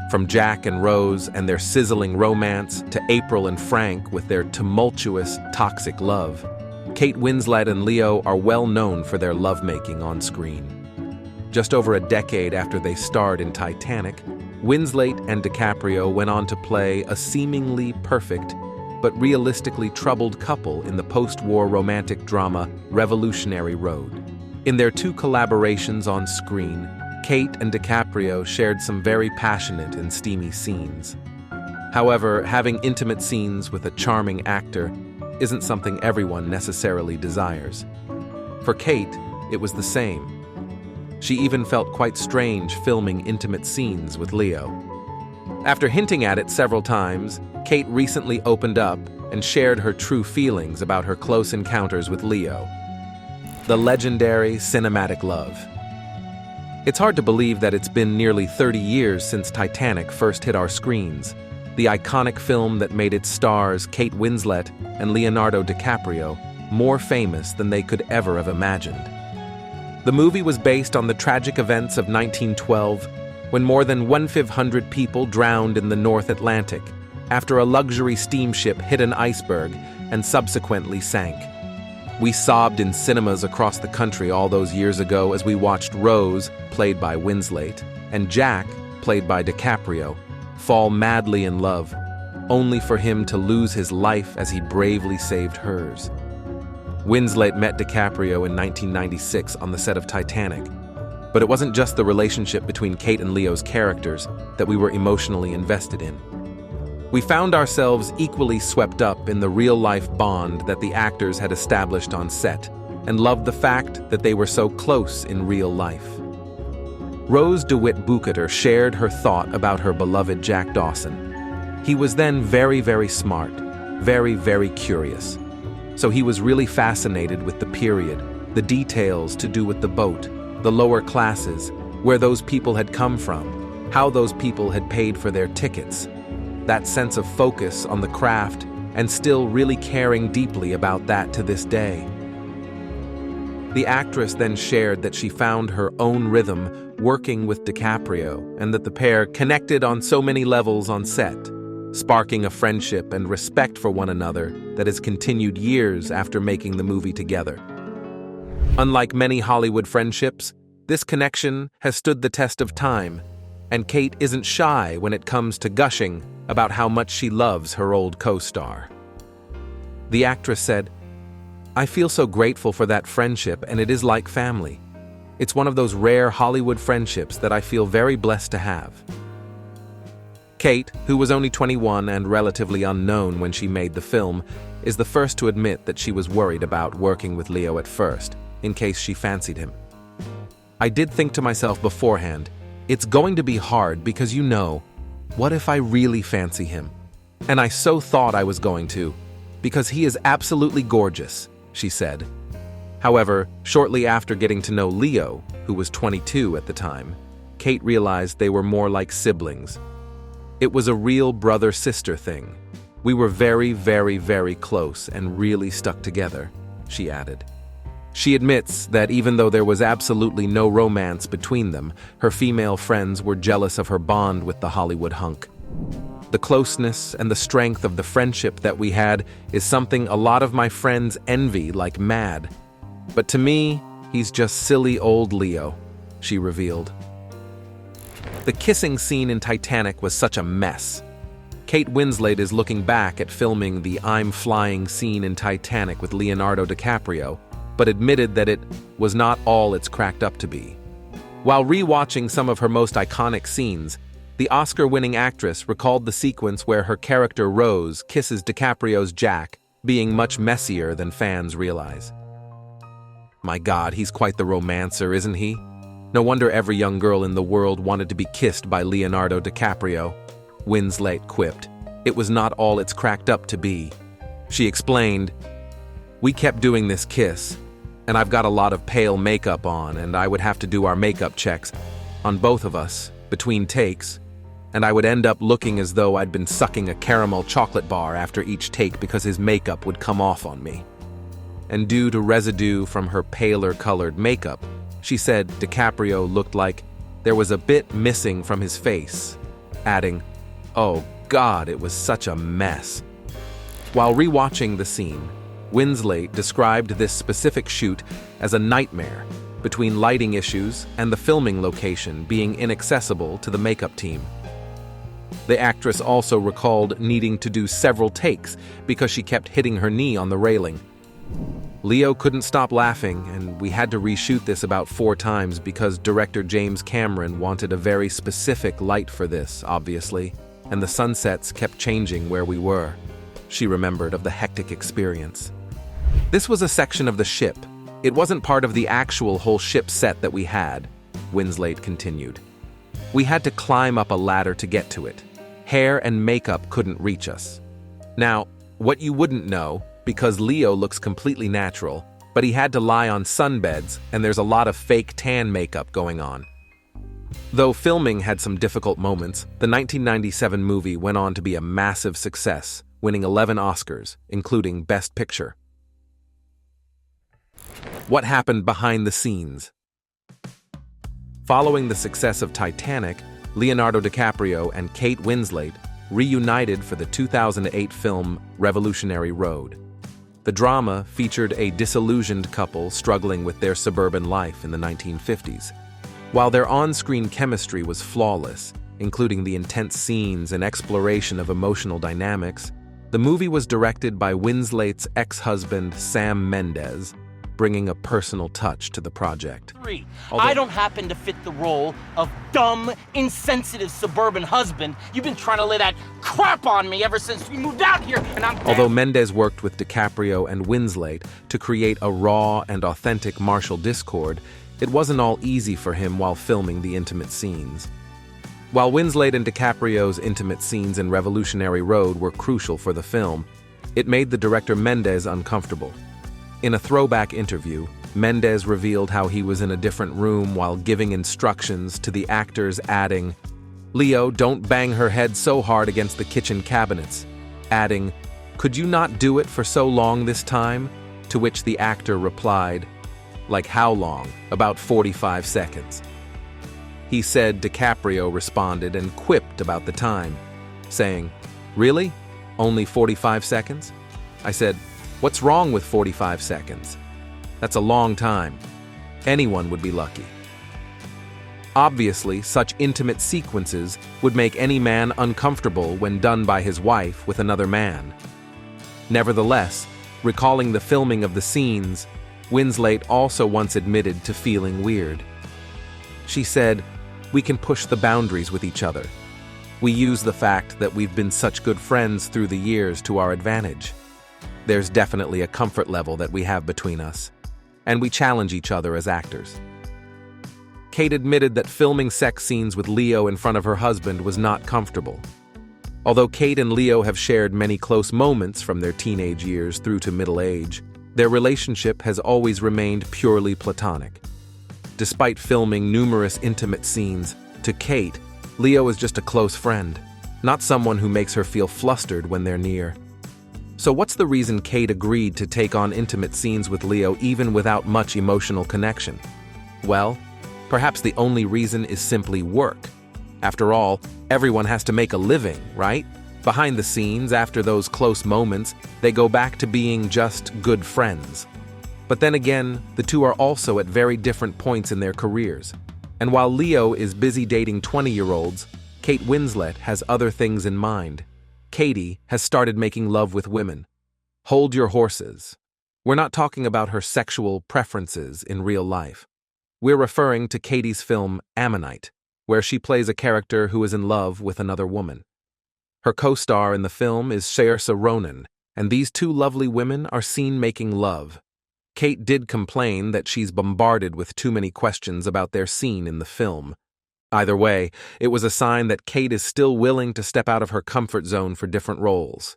From Jack and Rose and their sizzling romance to April and Frank with their tumultuous, toxic love, Kate Winslet and Leo are well known for their lovemaking on screen. Just over a decade after they starred in Titanic, Winslet and DiCaprio went on to play a seemingly perfect but realistically troubled couple in the post-war romantic drama Revolutionary Road. In their two collaborations on screen, Kate and DiCaprio shared some very passionate and steamy scenes. However, having intimate scenes with a charming actor isn't something everyone necessarily desires. For Kate, it was the same. She even felt quite strange filming intimate scenes with Leo. After hinting at it several times, Kate recently opened up and shared her true feelings about her close encounters with Leo. The legendary cinematic love. It's hard to believe that it's been nearly 30 years since Titanic first hit our screens, the iconic film that made its stars, Kate Winslet and Leonardo DiCaprio, more famous than they could ever have imagined. The movie was based on the tragic events of 1912, when more than 1,500 people drowned in the North Atlantic after a luxury steamship hit an iceberg and subsequently sank. We sobbed in cinemas across the country all those years ago as we watched Rose, played by Winslet, and Jack, played by DiCaprio, fall madly in love, only for him to lose his life as he bravely saved hers. Winslet met DiCaprio in 1996 on the set of Titanic, but it wasn't just the relationship between Kate and Leo's characters that we were emotionally invested in. We found ourselves equally swept up in the real-life bond that the actors had established on set, and loved the fact that they were so close in real life. Rose DeWitt-Bukater shared her thought about her beloved Jack Dawson. He was then very, very smart, very, very curious. So he was really fascinated with the period, the details to do with the boat, the lower classes, where those people had come from, how those people had paid for their tickets. That sense of focus on the craft and still really caring deeply about that to this day. The actress then shared that she found her own rhythm working with DiCaprio and that the pair connected on so many levels on set, sparking a friendship and respect for one another that has continued years after making the movie together. Unlike many Hollywood friendships, this connection has stood the test of time, and Kate isn't shy when it comes to gushing about how much she loves her old co-star. The actress said, "I feel so grateful for that friendship, and it is like family. It's one of those rare Hollywood friendships that I feel very blessed to have." Kate, who was only 21 and relatively unknown when she made the film, is the first to admit that she was worried about working with Leo at first, in case she fancied him. "I did think to myself beforehand, it's going to be hard because what if I really fancy him? And I so thought I was going to, because he is absolutely gorgeous," she said. However, shortly after getting to know Leo, who was 22 at the time, Kate realized they were more like siblings. It was a real brother-sister thing. "We were very, very, very close and really stuck together," she added. She admits that even though there was absolutely no romance between them, her female friends were jealous of her bond with the Hollywood hunk. "The closeness and the strength of the friendship that we had is something a lot of my friends envy like mad. But to me, he's just silly old Leo," she revealed. The kissing scene in Titanic was such a mess. Kate Winslet is looking back at filming the "I'm flying" scene in Titanic with Leonardo DiCaprio, but admitted that it was not all it's cracked up to be. While re-watching some of her most iconic scenes, the Oscar-winning actress recalled the sequence where her character Rose kisses DiCaprio's Jack, being much messier than fans realize. "My God, he's quite the romancer, isn't he? No wonder every young girl in the world wanted to be kissed by Leonardo DiCaprio," Winslet quipped. "It was not all it's cracked up to be." She explained, "We kept doing this kiss, and I've got a lot of pale makeup on, and I would have to do our makeup checks on both of us between takes, and I would end up looking as though I'd been sucking a caramel chocolate bar after each take because his makeup would come off on me." And due to residue from her paler-colored makeup, she said DiCaprio looked like there was a bit missing from his face. adding, "Oh God, it was such a mess." While rewatching the scene, Winslet described this specific shoot as a nightmare between lighting issues and the filming location being inaccessible to the makeup team. The actress also recalled needing to do several takes because she kept hitting her knee on the railing. Leo couldn't stop laughing, and we had to reshoot this about 4 times because director James Cameron wanted a very specific light for this, obviously, and the sunsets kept changing where we were. She remembered of the hectic experience. This was a section of the ship. It wasn't part of the actual whole ship set that we had, Winslet continued. We had to climb up a ladder to get to it. Hair and makeup couldn't reach us. Now, what you wouldn't know, because Leo looks completely natural, but he had to lie on sunbeds and there's a lot of fake tan makeup going on. Though filming had some difficult moments, the 1997 movie went on to be a massive success, winning 11 Oscars, including Best Picture. What happened behind the scenes? Following the success of Titanic, Leonardo DiCaprio and Kate Winslet reunited for the 2008 film Revolutionary Road. The drama featured a disillusioned couple struggling with their suburban life in the 1950s. While their on-screen chemistry was flawless, including the intense scenes and exploration of emotional dynamics, the movie was directed by Winslet's ex-husband Sam Mendes, bringing a personal touch to the project. I don't happen to fit the role of dumb, insensitive suburban husband. You've been trying to lay that crap on me ever since we moved out here, and I'm... Although Mendes worked with DiCaprio and Winslet to create a raw and authentic martial discord, it wasn't all easy for him while filming the intimate scenes. While Winslet and DiCaprio's intimate scenes in Revolutionary Road were crucial for the film, it made the director Mendes uncomfortable. In a throwback interview, Mendes revealed how he was in a different room while giving instructions to the actors, adding, "Leo, don't bang her head so hard against the kitchen cabinets," adding, "Could you not do it for so long this time?" To which the actor replied, "Like how long? About 45 seconds. He said DiCaprio responded and quipped about the time, saying, "Really? Only 45 seconds?" I said, "What's wrong with 45 seconds? That's a long time. Anyone would be lucky." Obviously, such intimate sequences would make any man uncomfortable when done by his wife with another man. Nevertheless, recalling the filming of the scenes, Winslet also once admitted to feeling weird. She said, "We can push the boundaries with each other. We use the fact that we've been such good friends through the years to our advantage. There's definitely a comfort level that we have between us, and we challenge each other as actors." Kate admitted that filming sex scenes with Leo in front of her husband was not comfortable. Although Kate and Leo have shared many close moments from their teenage years through to middle age, their relationship has always remained purely platonic. Despite filming numerous intimate scenes, to Kate, Leo is just a close friend, not someone who makes her feel flustered when they're near. So what's the reason Kate agreed to take on intimate scenes with Leo even without much emotional connection? Well, perhaps the only reason is simply work. After all, everyone has to make a living, right? Behind the scenes, after those close moments, they go back to being just good friends. But then again, the two are also at very different points in their careers. And while Leo is busy dating 20-year-olds, Kate Winslet has other things in mind. Katie has started making love with women. Hold your horses. We're not talking about her sexual preferences in real life. We're referring to Katie's film Ammonite, where she plays a character who is in love with another woman. Her co-star in the film is Saoirse Ronan, and these two lovely women are seen making love. Kate did complain that she's bombarded with too many questions about their scene in the film. Either way, it was a sign that Kate is still willing to step out of her comfort zone for different roles.